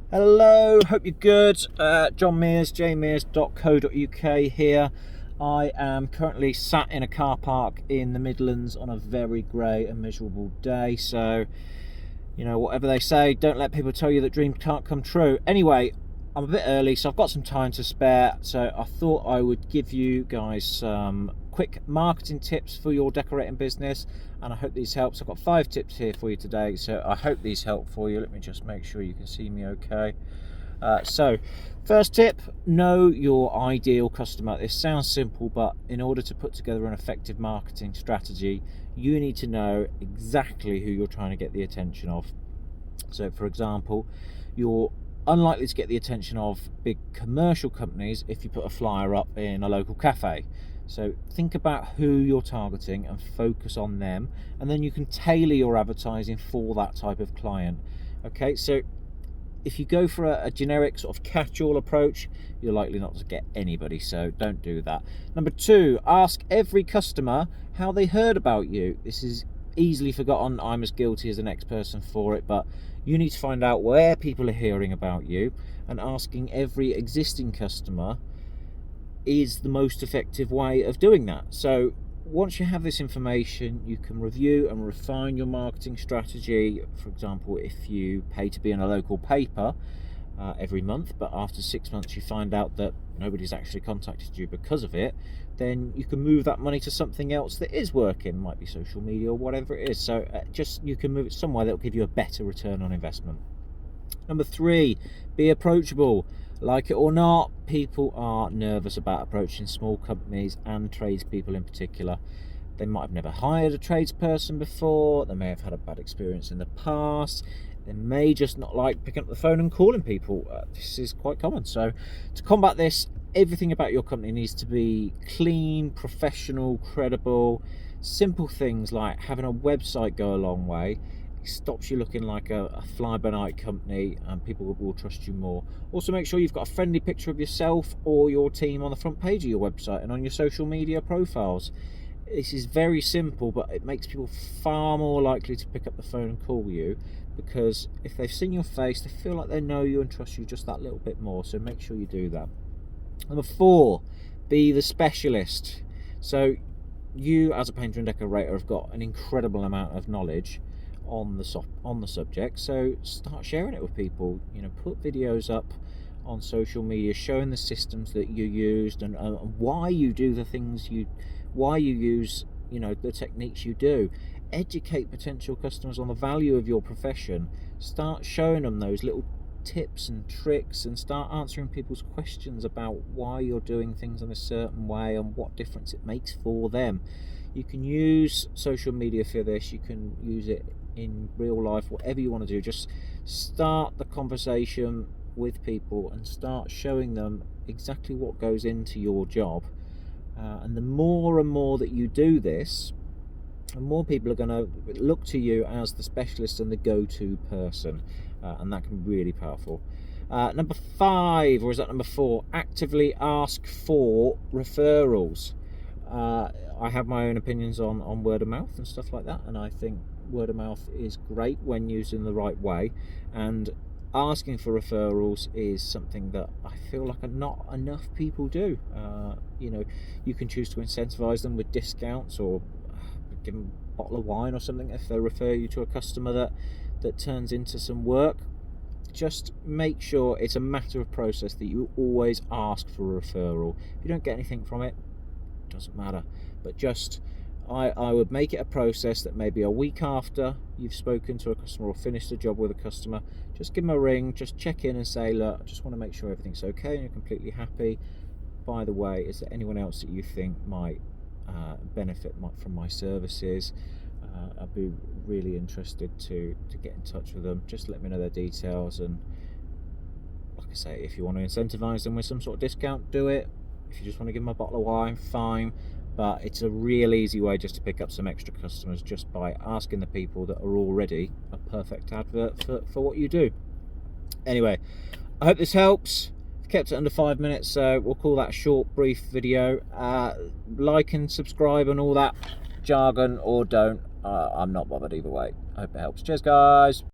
Hello, hope you're good. John Mears, jmears.co.uk here. I am currently sat in a car park in the Midlands on a very grey and miserable day. So, whatever they say, don't let people tell you that dreams can't come true. Anyway, I'm a bit early, so I've got some time to spare. So I thought I would give you guys some quick marketing tips for your decorating business, and I hope these helps. I've got 5 tips here for you today, so I hope these help for you. Let me just make sure you can see me okay. So first tip, know your ideal customer. This sounds simple, but in order to put together an effective marketing strategy, you need to know exactly who you're trying to get the attention of. So for example, you're unlikely to get the attention of big commercial companies if you put a flyer up in a local cafe. So think about who you're targeting and focus on them, and then you can tailor your advertising for that type of client. Okay, so if you go for a generic sort of catch-all approach, you're likely not to get anybody, so don't do that. Number 2, ask every customer how they heard about you. This is easily forgotten. I'm as guilty as the next person for it, but you need to find out where people are hearing about you, and asking every existing customer is the most effective way of doing that. So once you have this information, you can review and refine your marketing strategy. For example, if you pay to be in a local paper every month, but after 6 months you find out that nobody's actually contacted you because of it, then you can move that money to something else that is working. Might be social media or whatever it is. So you can move it somewhere that will give you a better return on investment. Number 3, be approachable. Like it or not, people are nervous about approaching small companies and tradespeople in particular. They might have never hired a tradesperson before, they may have had a bad experience in the past, they may just not like picking up the phone and calling people. This is quite common. So to combat this, everything about your company needs to be clean, professional, credible. Simple things like having a website go a long way. It stops you looking like a fly-by-night company, and people will trust you more. Also, make sure you've got a friendly picture of yourself or your team on the front page of your website and on your social media profiles. This is very simple, but it makes people far more likely to pick up the phone and call you, because if they've seen your face, they feel like they know you and trust you just that little bit more. So make sure you do that. Number 4, be the specialist. So you as a painter and decorator have got an incredible amount of knowledge on the subject, so start sharing it with people. Put videos up on social media showing the systems that you used, and why you do the things why you use the techniques you do. Educate potential customers on the value of your profession. Start showing them those little tips and tricks, and start answering people's questions about why you're doing things in a certain way and what difference it makes for them. You can use social media for this, you can use it in real life, whatever you want to do. Just start the conversation with people and start showing them exactly what goes into your job. And the more and more that you do this, the more people are going to look to you as the specialist and the go-to person, and that can be really powerful. Number 5, or is that number 4? Actively ask for referrals. I have my own opinions on word of mouth and stuff like that, and I think word of mouth is great when used in the right way, and asking for referrals is something that I feel like not enough people do. You can choose to incentivize them with discounts, or give them a bottle of wine or something if they refer you to a customer that turns into some work. Just make sure it's a matter of process that you always ask for a referral. If you don't get anything from it, doesn't matter, but just I would make it a process that maybe a week after you've spoken to a customer or finished a job with a customer, just give them a ring, just check in and say, look, I just want to make sure everything's okay and you're completely happy. By the way, is there anyone else that you think might benefit from my services? I'd be really interested to get in touch with them. Just let me know their details, and like I say, if you want to incentivize them with some sort of discount, do it. If you just want to give them a bottle of wine, fine. But it's a real easy way just to pick up some extra customers, just by asking the people that are already a perfect advert for what you do. Anyway, I hope this helps. I've kept it under 5 minutes, so we'll call that a short, brief video. Like and subscribe and all that jargon, or don't. I'm not bothered either way. I hope it helps. Cheers, guys.